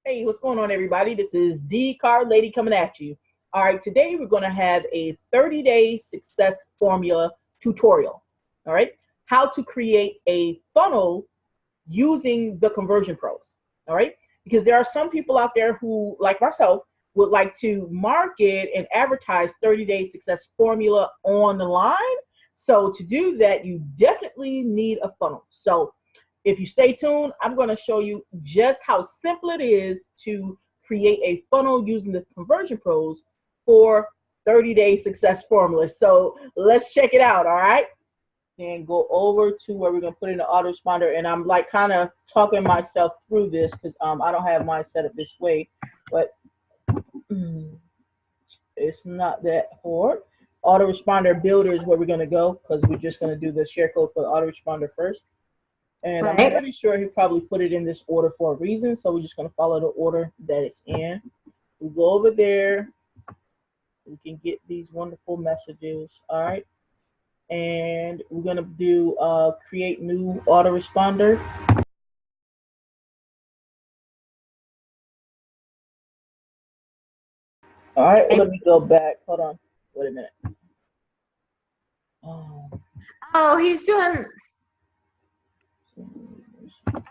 Hey, what's going on, everybody? This is D Card Lady coming at you. All right, today we're going to have a 30-day success formula tutorial. All right, how to create a funnel using the conversion pros. All right, because there are some people out there who, like myself, would like to market and advertise 30-day success formula on the line. So to do that, you definitely need a funnel. So if you stay tuned, I'm going to show you just how simple it is to create a funnel using the conversion pros for 30-day success formulas. So let's check it out, all right? And go over to where we're going to put in the autoresponder. And I'm like kind of talking myself through this because I don't have mine set up this way, but it's not that hard. Autoresponder builder is where we're going to go because we're just going to do the share code for the autoresponder first. And I'm pretty sure he probably put it in this order for a reason. So we're just going to follow the order that it's in. We go over there. We can get these wonderful messages. All right. And we're going to do create new autoresponder. All right. Well, let me go back. Hold on. Wait a minute. Oh, he's doing.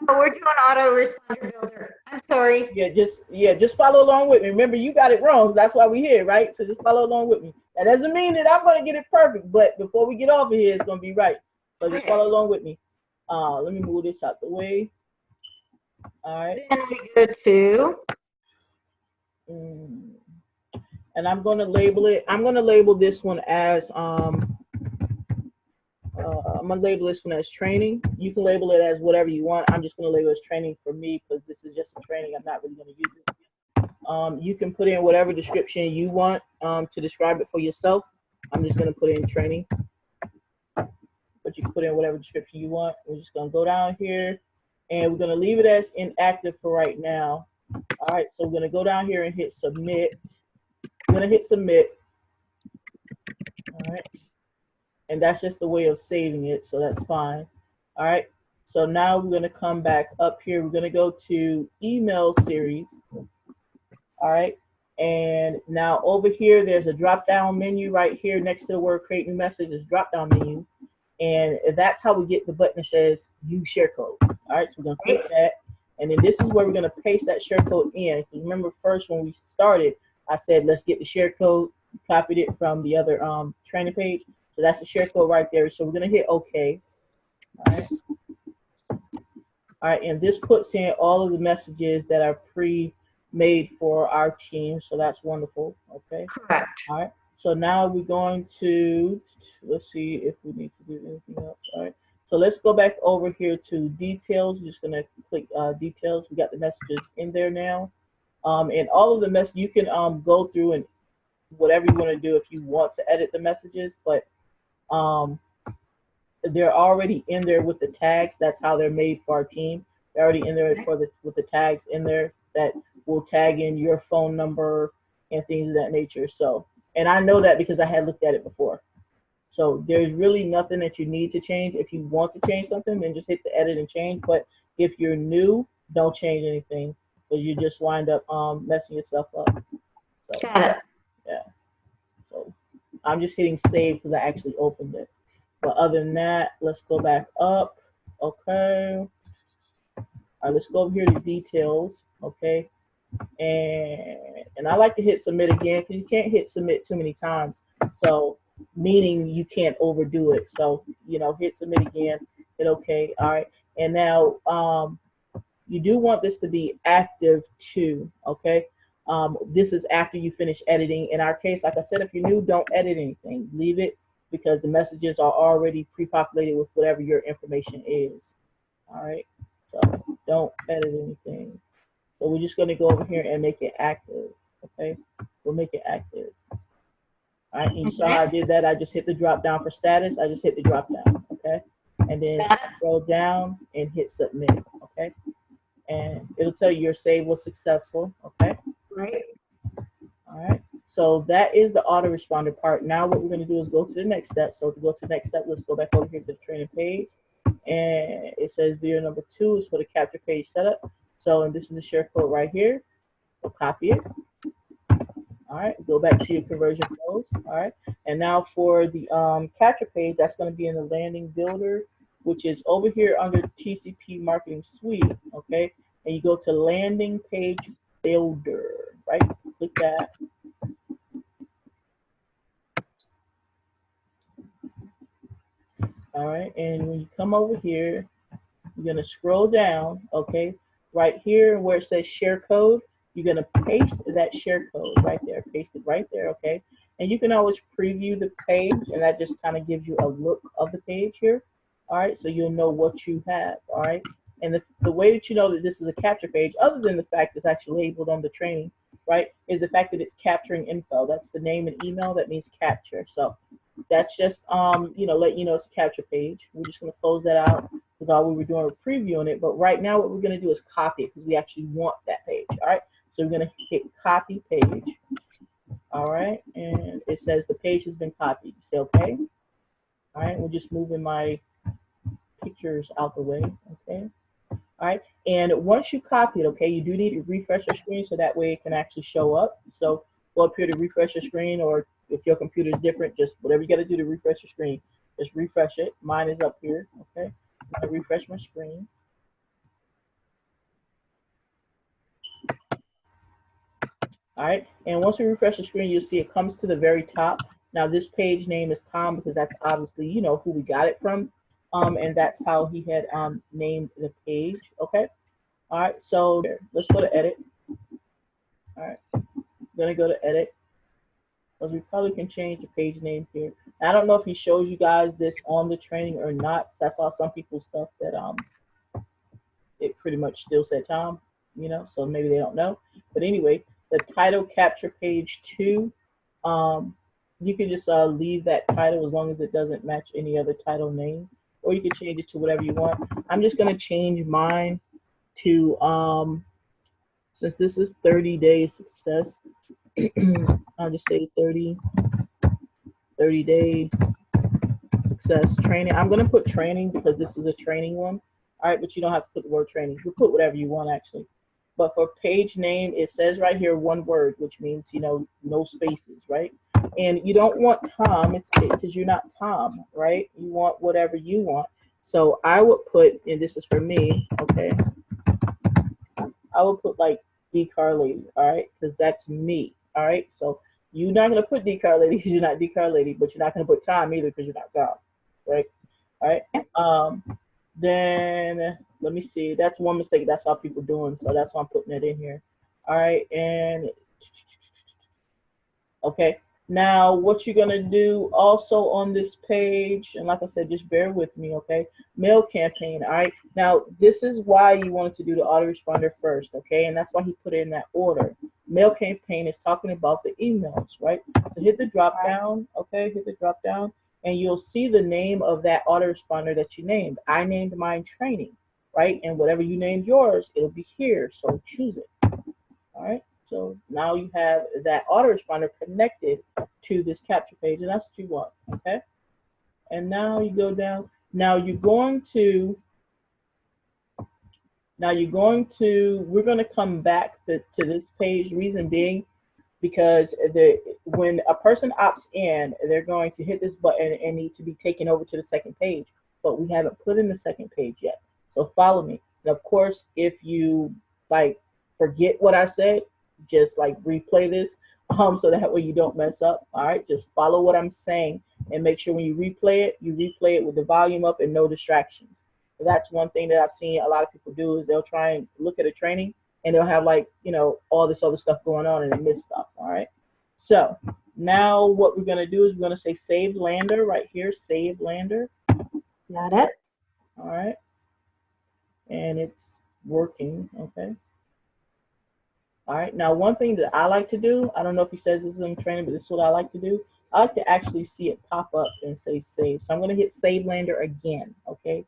Oh, we're doing autoresponder builder. I'm sorry. Yeah, just follow along with me. Remember, you got it wrong, so that's why we're here, right? So just follow along with me. That doesn't mean that I'm gonna get it perfect, but before we get off of here, it's gonna be right. So just follow along with me. Let me move this out the way. All right. Then we go to. And I'm gonna label it. I'm gonna label this one as I'm gonna label this one as training. You can label it as whatever you want. I'm just gonna label it as training for me because this is just a training. I'm not really gonna use it. You can put in whatever description you want to describe it for yourself. I'm just gonna put in training, but you can put in whatever description you want. We're just gonna go down here, and we're gonna leave it as inactive for right now. All right, so we're gonna go down here and hit submit. I'm gonna hit submit. All right. And that's just the way of saving it, so that's fine. All right, so now we're going to come back up here. We're going to go to email series. All right, and now over here, there's a drop-down menu right here next to the word create new message. Is drop-down menu, and that's how we get the button that says use share code. All right, so we're going to click that, and then this is where we're going to paste that share code in. Remember, first when we started, I said let's get the share code, copied it from the other training page. So that's the share code right there. So we're going to hit OK. All right. All right. And this puts in all of the messages that are pre-made for our team. So that's wonderful. Okay. Correct. All right. So now we're going to, let's see if we need to do anything else. All right. So let's go back over here to details. We're just going to click details. We got the messages in there now. And all of the messages, you can go through and whatever you want to do if you want to edit the messages, but they're already in there with the tags. That's how they're made for our team. They're already in there with the tags in there that will tag in your phone number and things of that nature. So, and I know that because I had looked at it before. So there's really nothing that you need to change. If you want to change something, then just hit the edit and change. But if you're new, don't change anything because you just wind up messing yourself up. So, got it. Yeah. So I'm just hitting save because I actually opened it. But other than that, let's go back up. Okay. All right, let's go over here to details. Okay. And I like to hit submit again because you can't hit submit too many times. So meaning you can't overdo it. So, you know, hit submit again, hit okay. All right. And now you do want this to be active too. Okay. This is after you finish editing. In our case, like I said, if you're new, don't edit anything. Leave it because the messages are already pre-populated with whatever your information is. All right, so don't edit anything. So we're just going to go over here and make it active. Okay, we'll make it active. All right, and you saw how I did that. I just hit the drop down for status. I just hit the drop down. Okay, and then scroll down and hit submit. Okay, and it'll tell you your save was successful. Okay. Right. All right. So that is the autoresponder part. Now what we're going to do is go to the next step. So to go to the next step, let's go back over here to the training page. And it says video number 2 is for the capture page setup. So, and this is the share code right here. So copy it. All right, go back to your conversion flows. All right, and now for the capture page, that's going to be in the landing builder, which is over here under TCP Marketing Suite. Okay, and you go to landing page builder, right? Click that. All right, and when you come over here, you're going to scroll down. Okay, right here where it says share code, you're going to paste that share code right there. Paste it right there, okay? And you can always preview the page, and that just kind of gives you a look of the page here. All right, so you'll know what you have, all right? And the way that you know that this is a capture page, other than the fact it's actually labeled on the training, right, is the fact that it's capturing info. That's the name and email. That means capture. So that's just, you know, let you know it's a capture page. We're just going to close that out because all we were doing was previewing it. But right now what we're going to do is copy it because we actually want that page, all right? So we're going to hit copy page, all right? And it says the page has been copied. You say okay. All right, we're just moving my pictures out the way, okay? All right, and once you copy it, okay, you do need to refresh your screen so that way it can actually show up. So go up here to refresh your screen, or if your computer is different, just whatever you got to do to refresh your screen, just refresh it. Mine is up here, okay? I'm gonna refresh my screen. All right, and once we refresh the screen, you'll see it comes to the very top. Now this page name is Tom because that's obviously, you know, who we got it from, and that's how he had named the page. Okay. All right, so let's go to edit. All right, I'm gonna go to edit because we probably can change the page name here. I don't know if he shows you guys this on the training or not. I saw some people's stuff that it pretty much still said Tom, you know, so maybe they don't know. But anyway, the title capture page 2, you can just leave that title as long as it doesn't match any other title name, or you can change it to whatever you want. I'm just going to change mine to, since this is 30-day success, I'll just say 30-day success training. I'm going to put training because this is a training one. All right, but you don't have to put the word training. You put whatever you want, actually. But for page name, it says right here one word, which means, you know, no spaces, right? And you don't want Tom, it's because you're not Tom, right? You want whatever you want. So I would put, and this is for me, okay? I would put like D-Car Lady, all right? Because that's me, all right? So you're not going to put D-Car Lady because you're not D-Car Lady, but you're not going to put Tom either because you're not God, right? All right? Then let me see. That's one mistake. That's all people doing. So that's why I'm putting it in here. All right. And okay. Now what you're gonna do also on this page, and like I said, just bear with me, okay? Mail campaign. All right. Now this is why you wanted to do the autoresponder first, okay? And that's why he put it in that order. Mail campaign is talking about the emails, right? So hit the drop down, okay? Hit the drop down. And you'll see the name of that autoresponder that you named. I named mine training, right? And whatever you named yours, it'll be here. So choose it. All right. So now you have that autoresponder connected to this capture page, and that's what you want. Okay. And now you go down. Now you're going to. We're going to come back to this page. Reason being, because when a person opts in, they're going to hit this button and need to be taken over to the second page, but we haven't put in the second page yet. So follow me. And of course, if you like forget what I said, just like replay this, so that way you don't mess up. All right, just follow what I'm saying and make sure when you replay it with the volume up and no distractions. So that's one thing that I've seen a lot of people do is they'll try and look at a training and they'll have like, you know, all this other stuff going on and they miss stuff, all right? So now what we're gonna do is we're gonna say save lander right here, save lander. Got it. All right, and it's working, okay? All right, now one thing that I like to do, I don't know if he says this in training, but this is what I like to do. I like to actually see it pop up and say save. So I'm gonna hit save lander again, okay?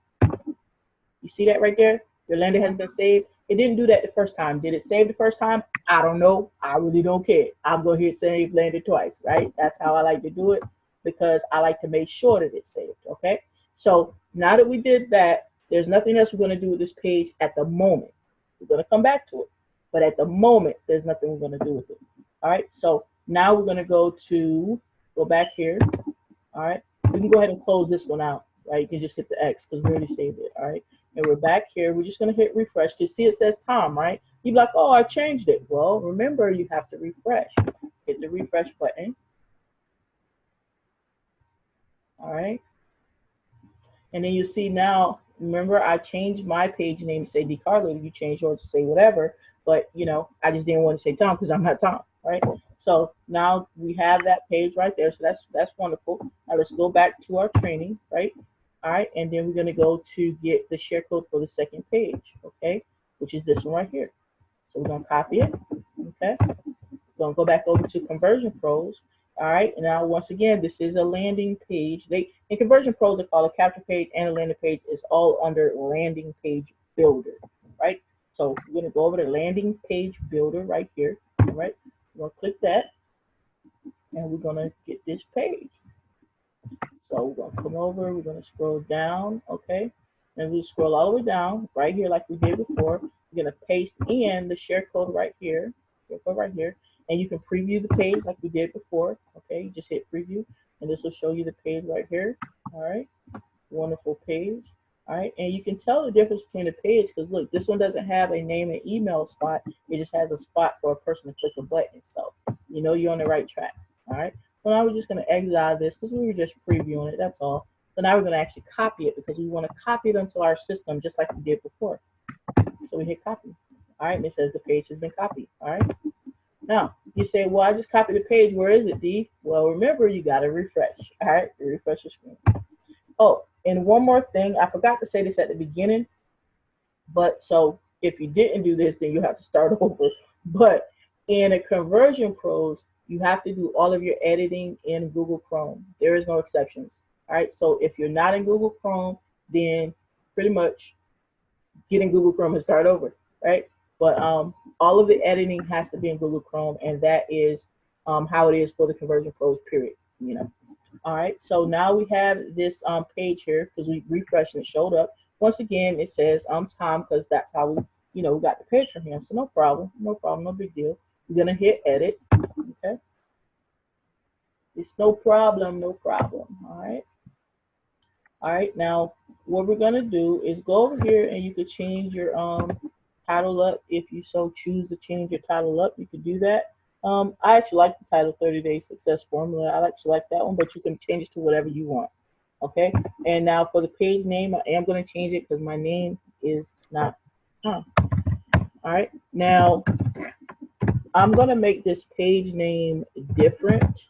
You see that right there? Your lander has been saved. It didn't do that the first time. Did it save the first time? I don't know. I really don't care. I'm going to hit save lander twice, right? That's how I like to do it because I like to make sure that it's saved, okay? So now that we did that, there's nothing else we're going to do with this page at the moment. We're going to come back to it. But at the moment, there's nothing we're going to do with it. All right, so now we're going to go back here. All right, we can go ahead and close this one out, right? You can just hit the X because we already saved it. All right, and we're back here. We're just going to hit refresh. You see it says Tom, right? You'd be like, oh, I changed it. Well, remember, you have to refresh. Hit the refresh button. All right, and then you see now, remember, I changed my page name to say DCarly. You change yours to say whatever, but you know, I just didn't want to say Tom because I'm not Tom, right? So now we have that page right there. So that's wonderful. Now let's go back to our training, right? All right, and then we're going to go to get the share code for the second page, okay, which is this one right here. So we're going to copy it, okay? We're going to go back over to Conversion Pros. All right, and now once again, this is a landing page. In Conversion Pros, they call it a capture page and a landing page. Is all under landing page builder, right? So we're going to go over to landing page builder right here. All right, we're going to click that, and we're going to get this page. So we're going to come over. We're going to scroll down, okay, and we scroll all the way down right here like we did before. We're going to paste in the share code right here. Share code right here. And you can preview the page like we did before. Okay, you just hit preview, and this will show you the page right here. All right, wonderful page. All right, and you can tell the difference between the page because look, this one doesn't have a name and email spot. It just has a spot for a person to click a button. So you know you're on the right track. All right, so now we're just going to exile this because we were just previewing it. That's all. So now we're going to actually copy it because we want to copy it onto our system just like we did before. So we hit copy. All right, and it says the page has been copied. All right. Now, you say, well, I just copied the page. Where is it, D? Well, remember, you got to refresh. All right, refresh your screen. Oh, and one more thing. I forgot to say this at the beginning. But so if you didn't do this, then you have to start over. But in a Conversion Pros, you have to do all of your editing in Google Chrome. There is no exceptions. All right, so if you're not in Google Chrome, then pretty much get in Google Chrome and start over, right? But all of the editing has to be in Google Chrome, and that is how it is for the Conversion Pros, period. You know. All right. So now we have this page here because we refreshed and it showed up. Once again, it says I'm Tom because that's how we got the page from him. So no problem, no big deal. We're gonna hit edit. Okay. It's no problem. All right. All right. Now what we're gonna do is go over here and you could change your title up if you so choose to change your title up. You could do that. I actually like the title 30-Day Success Formula. I actually like that one, but you can change it to whatever you want. Okay. And now for the page name, I am going to change it because my name is not Tom. All right. Now I'm going to make this page name different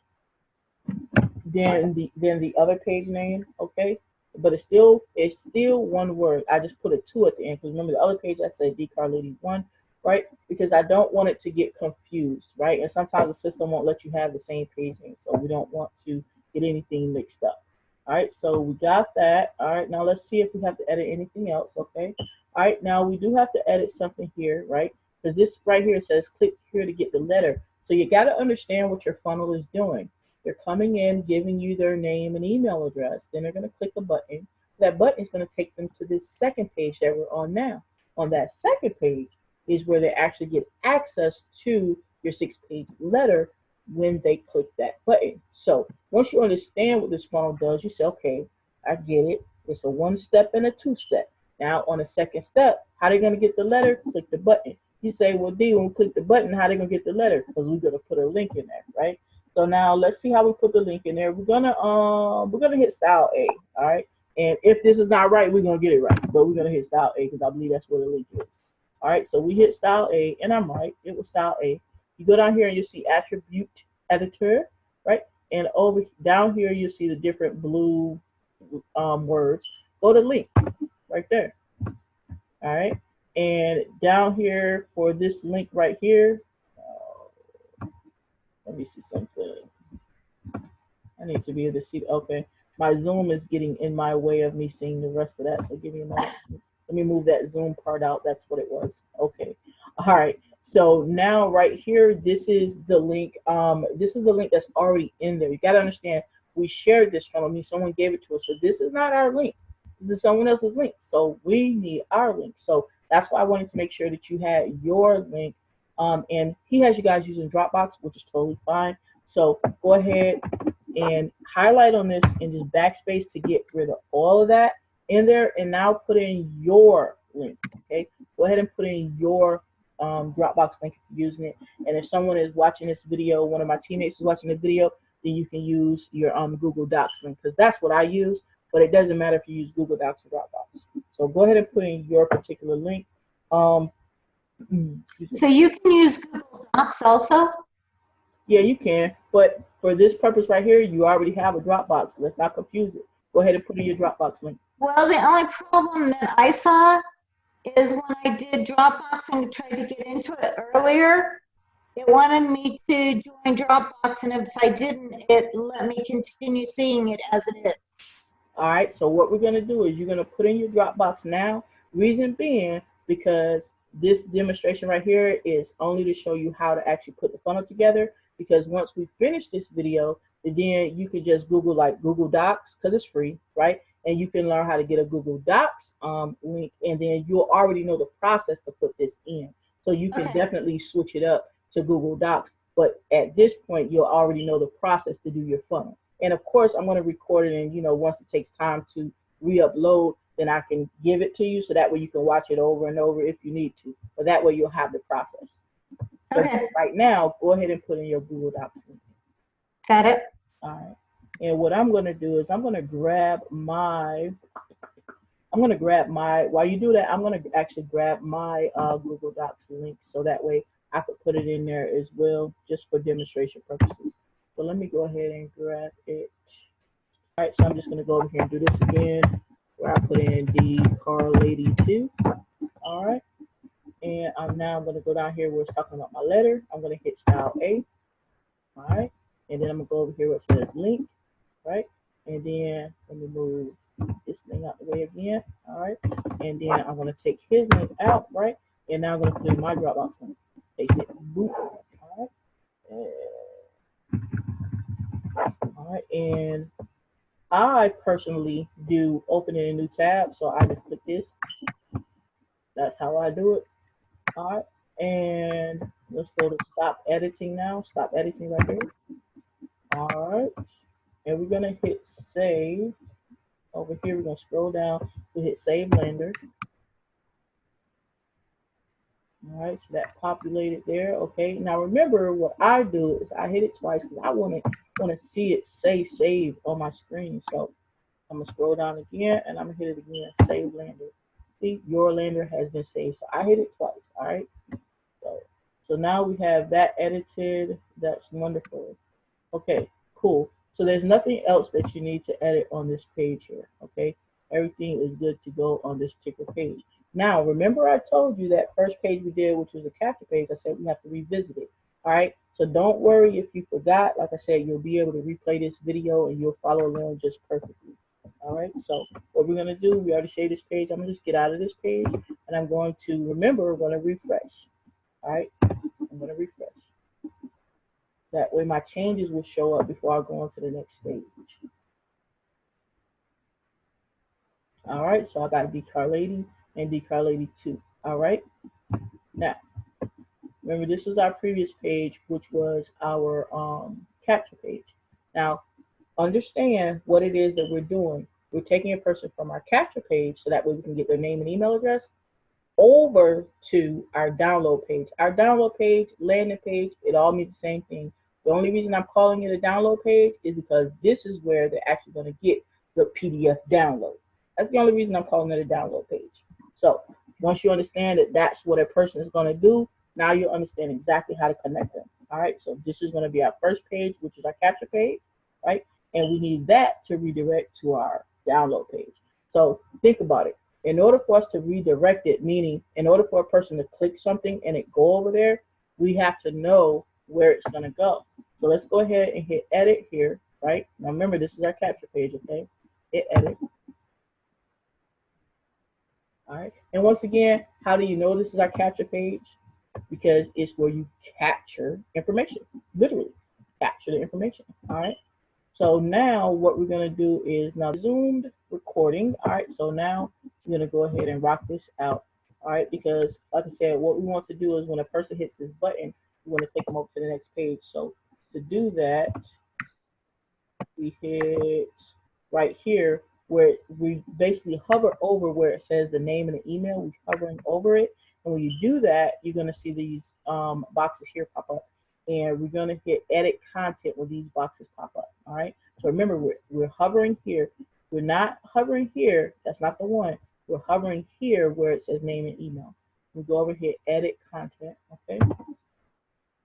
than the other page name. Okay. But it's still one word. I just put a 2 at the end because remember the other page I said DCarly1, right? Because I don't want it to get confused, right? And sometimes the system won't let you have the same page name, so we don't want to get anything mixed up. All right, so we got that. All right, now let's see if we have to edit anything else. Okay. All right, now we do have to edit something here, right? Because this right here says click here to get the letter. So you got to understand what your funnel is doing. They're coming in, giving you their name and email address. Then they're going to click a button. That button is going to take them to this second page that we're on now. On that second page is where they actually get access to your 6-page letter when they click that button. So once you understand what this funnel does, you say, okay, I get it. It's a 1-step and a 2-step. Now on the second step, how are they going to get the letter? Click the button. You say, well, D, when we click the button, how are they going to get the letter? Because we're going to put a link in there, right? So now let's see how we put the link in there. We're gonna hit style A, all right? And if this is not right, we're gonna get it right. But we're gonna hit style A because I believe that's where the link is. All right, so we hit style A, and I'm right. It was style A. You go down here and you see attribute editor, right? And over down here you see the different blue words. Go to link right there. All right, and down here for this link right here. Let me see something. I need to be able to see. Okay, my Zoom is getting in my way of me seeing the rest of that. So give me a moment. Let me move that Zoom part out. That's what it was. Okay. All right. So now right here, this is the link. This is the link that's already in there. You got to understand, we shared this from me. Someone gave it to us. So this is not our link. This is someone else's link. So we need our link. So That's why I wanted to make sure that you had your link. And he has you guys using Dropbox, which is totally fine. So go ahead and highlight on this and just backspace to get rid of all of that in there, and now put in your link. Okay, go ahead and put in your Dropbox link if you're using it. And if someone is watching this video, one of my teammates is watching the video, then you can use your Google Docs link, because that's what I use. But it doesn't matter if you use Google Docs or Dropbox. So go ahead and put in your particular link. So you can use Google Docs also? Yeah, you can, but for this purpose right here, you already have a Dropbox. Let's not confuse it. Go ahead and put in your Dropbox link. Well, the only problem that I saw is when I did Dropbox and tried to get into it earlier, it wanted me to join Dropbox, and if I didn't, it let me continue seeing it as it is. All right, so what we're going to do is you're going to put in your Dropbox now. Reason being, because this demonstration right here is only to show you how to actually put the funnel together, because once we finish this video, then you can just Google like Google Docs, because it's free, right? And you can learn how to get a Google Docs link, and then you'll already know the process to put this in. So you can definitely switch it up to Google Docs, but at this point, you'll already know the process to do your funnel. And of course, I'm going to record it, and once it takes time to re-upload, then I can give it to you, so that way you can watch it over and over if you need to. But that way you'll have the process. So right now, go ahead and put in your Google Docs link. Got it. All right. And what I'm going to do is I'm going to grab my, while you do that, I'm going to actually grab my Google Docs link, so that way I could put it in there as well, just for demonstration purposes. So let me go ahead and grab it. All right, so I'm just going to go over here and do this again, where I put in the car lady 2. All right. And I'm going to go down here where it's talking about my letter. I'm going to hit style A. All right. And then I'm going to go over here where it says link. Right. And then let me move this thing out the way again. All right. And then I'm going to take his link out. Right. And now I'm going to put in my Dropbox link. Paste it. Boop. All right. All right. And I personally do open in a new tab. So I just click this. That's how I do it. All right, and let's go to stop editing now. Stop editing right here. All right, and we're gonna hit save. Over here, we're gonna scroll down to hit save lender. All right, so that populated there. Okay, now remember what I do is I hit it twice because I want to see it say save on my screen. So I'm gonna scroll down again, and I'm gonna hit it again. Save lender. See, your lender has been saved. So I hit it twice. All right. So now we have that edited. That's wonderful. Okay, cool. So there's nothing else that you need to edit on this page here. Okay, everything is good to go on this particular page. Now, remember I told you that first page we did, which was a capture page, I said we have to revisit it. All right, so don't worry if you forgot. Like I said, you'll be able to replay this video and you'll follow along just perfectly. All right, so what we're gonna do, we already saved this page. I'm gonna just get out of this page, and I'm going to, remember, we're gonna refresh. All right, I'm gonna refresh. That way my changes will show up before I go on to the next stage. All right, so I got Car Lady and Car Lady 2. All right, now, remember this is our previous page, which was our capture page. Now, understand what it is that we're doing. We're taking a person from our capture page, so that way we can get their name and email address, over to our download page. Our download page, landing page, it all means the same thing. The only reason I'm calling it a download page is because this is where they're actually going to get the PDF download. That's the only reason I'm calling it a download page. So once you understand that that's what a person is going to do, now you'll understand exactly how to connect them. All right, so this is going to be our first page, which is our capture page, right? And we need that to redirect to our download page. So think about it. In order for us to redirect it, meaning in order for a person to click something and it go over there, we have to know where it's going to go. So let's go ahead and hit edit here, right? Now remember, this is our capture page, okay? Hit edit. All right. And once again, how do you know this is our capture page? Because it's where you capture information, literally capture the information. All right. So now what we're going to do is now zoomed recording. All right. So now we're going to go ahead and rock this out. All right, because like I said, what we want to do is when a person hits this button, we want to take them over to the next page. So to do that, we hit right here where we basically hover over where it says the name and the email. We're hovering over it, and when you do that, you're going to see these boxes here pop up, and we're going to hit edit content when these boxes pop up. All right, so remember, we're hovering here. We're not hovering here. That's not the one. We're hovering here where it says name and email. We go over here, edit content. Okay.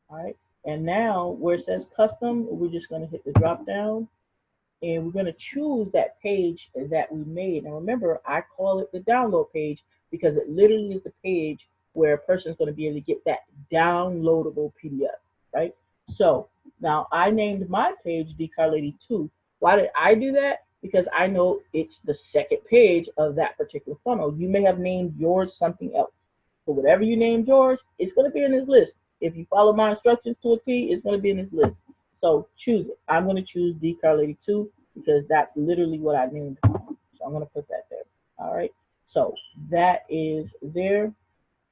All right, and now where it says custom, we're just going to hit the drop down, and we're going to choose that page that we made. And remember, I call it the download page because it literally is the page where a person is going to be able to get that downloadable PDF, right? So now I named my page Decar Lady 2. Why did I do that? Because I know it's the second page of that particular funnel. You may have named yours something else. So whatever you named yours, it's going to be in this list. If you follow my instructions to a T, it's going to be in this list. So choose it. I'm going to choose Decar Lady 2 because that's literally what I named it. So I'm going to put that there. All right. So that is there.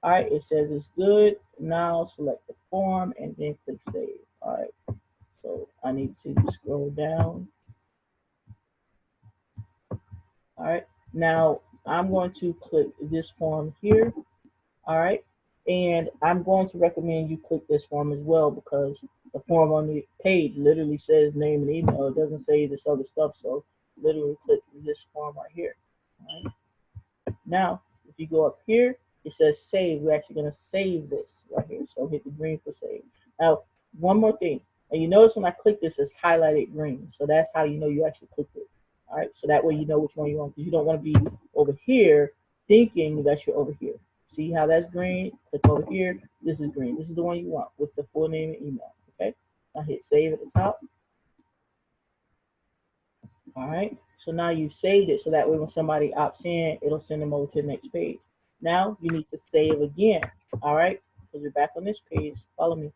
All right. It says it's good. Now select the form and then click save. All right. So I need to scroll down. All right. Now I'm going to click this form here. All right. And I'm going to recommend you click this form as well because the form on the page literally says name and email. It doesn't say this other stuff. So literally click this form right here. All right. Now, if you go up here, it says save. We're actually going to save this right here. So hit the green for save. Now, one more thing. And you notice when I click this, it's highlighted green. So that's how you know you actually clicked it. All right. So that way you know which one you want because you don't want to be over here thinking that you're over here. See how that's green? Click over here. This is green. This is the one you want with the full name and email. Okay. Now hit save at the top. All right. So now you've saved it. So that way when somebody opts in, it'll send them over to the next page. Now you need to save again. All right. Because you're back on this page. Follow me.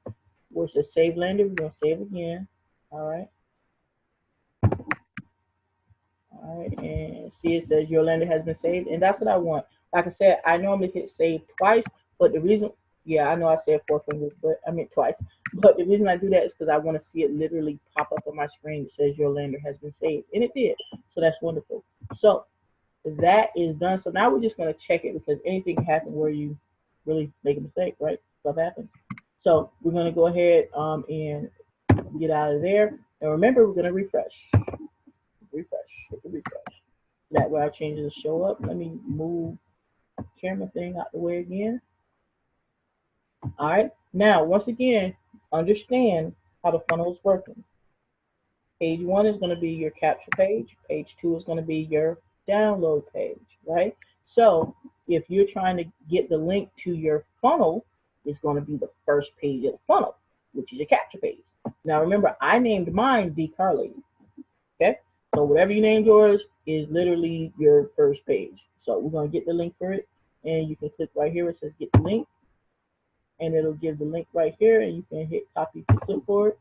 Where it says save lender, we're going to save again. All right. All right. And see, it says your lender has been saved. And that's what I want. Like I said, I normally hit save twice, but the reason, yeah, I know I said 4 fingers, but I meant twice. But the reason I do that is because I want to see it literally pop up on my screen that says your lender has been saved. And it did. So that's wonderful. So that is done. So now we're just going to check it because anything can happen where you really make a mistake, right? Stuff happens. So we're going to go ahead and get out of there. And remember, we're going to refresh. Refresh. Hit the refresh. That way our changes will show up. Let me move camera thing out the way again. All right. Now, once again, understand how the funnel is working. Page 1 is going to be your capture page. Page 2 is going to be your download page, right? So if you're trying to get the link to your funnel, it's going to be the first page of the funnel, which is your capture page. Now, remember, I named mine Decar Lady. Okay. So whatever you named yours is literally your first page. So we're going to get the link for it. And you can click right here where it says get the link. And it'll give the link right here. And you can hit copy to clipboard.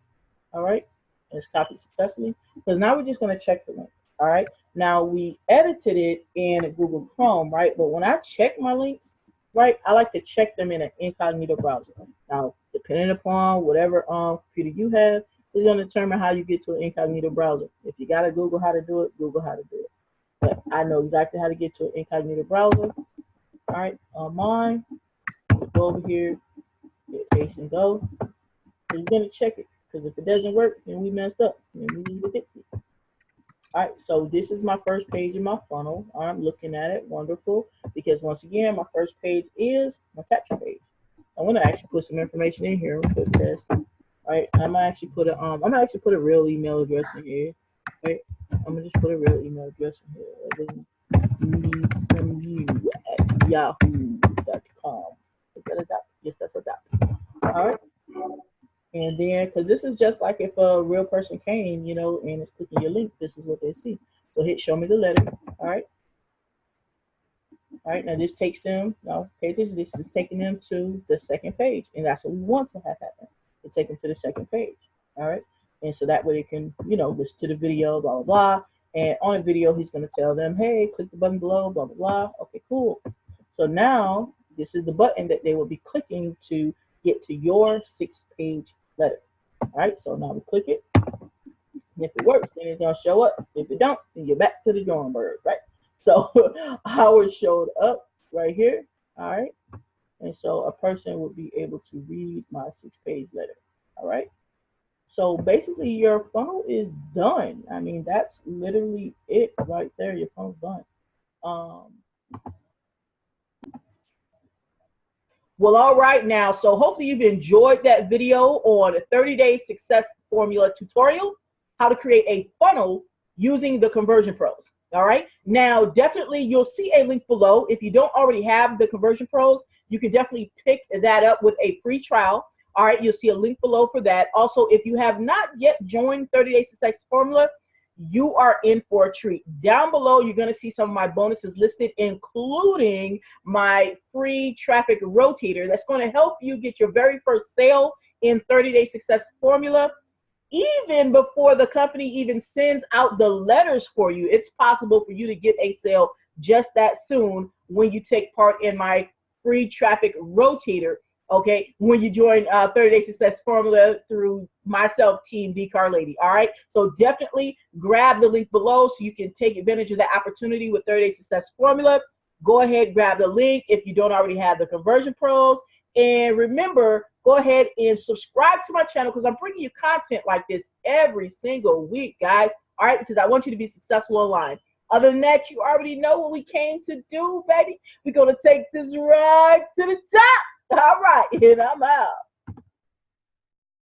All right. And it's copied successfully. Because now we're just going to check the link. All right. Now we edited it in Google Chrome, right? But when I check my links, right, I like to check them in an incognito browser. Now, depending upon whatever computer you have, is going to determine how you get to an incognito browser. If you got to Google how to do it, Google how to do it. But I know exactly how to get to an incognito browser. All right, on mine, go over here, hit paste and go. So you're going to check it because if it doesn't work, then we messed up and we need to fix it. All right, so this is my first page in my funnel. I'm looking at it, wonderful, because once again, my first page is my capture page. I'm going to actually put some information in here. Quick test. All right, I'm gonna actually put a real email address in here. Right, I'm gonna just put a real email address in here. Need some you at yahoo.com. Is that a dot? Yes, that's a dot. All right, and then because this is just like if a real person came, you know, and it's clicking your link, this is what they see. So hit show me the letter. All right. All right, now this takes them. Now pay attention. This is taking them to the second page, and that's what we want to have happen. To take them to the second page. All right. And so that way they can, you know, listen to the video, blah, blah, blah. And on the video, he's going to tell them, hey, click the button below, blah, blah, blah. Okay, cool. So now this is the button that they will be clicking to get to your 6-page letter. All right, so now we click it. And if it works, then it's gonna show up. If it don't, then you're back to the drawing board, right? So ours showed up right here. All right, and so a person would be able to read my 6-page letter. All right. So basically, your funnel is done. I mean, that's literally it right there. Your funnel's done. Well, all right now. So hopefully you've enjoyed that video on a 30-day success formula tutorial, how to create a funnel using the Conversion Pros. All right. Now, definitely you'll see a link below. If you don't already have the Conversion Pros, you can definitely pick that up with a free trial. All right. You'll see a link below for that. Also, if you have not yet joined 30-day success formula, you are in for a treat. Down below, you're going to see some of my bonuses listed, including my free traffic rotator that's going to help you get your very first sale in 30-day success formula. Even before the company even sends out the letters for you, it's possible for you to get a sale just that soon when you take part in my free traffic rotator. Okay, when you join 30-day success formula through myself, Team DCarLady. All right, so definitely grab the link below so you can take advantage of that opportunity with 30-day success formula. Go ahead, grab the link if you don't already have the Conversion Pros. And remember, go ahead and subscribe to my channel because I'm bringing you content like this every single week, guys. All right, because I want you to be successful online. Other than that, you already know what we came to do, baby. We're going to take this right to the top. All right, and I'm out.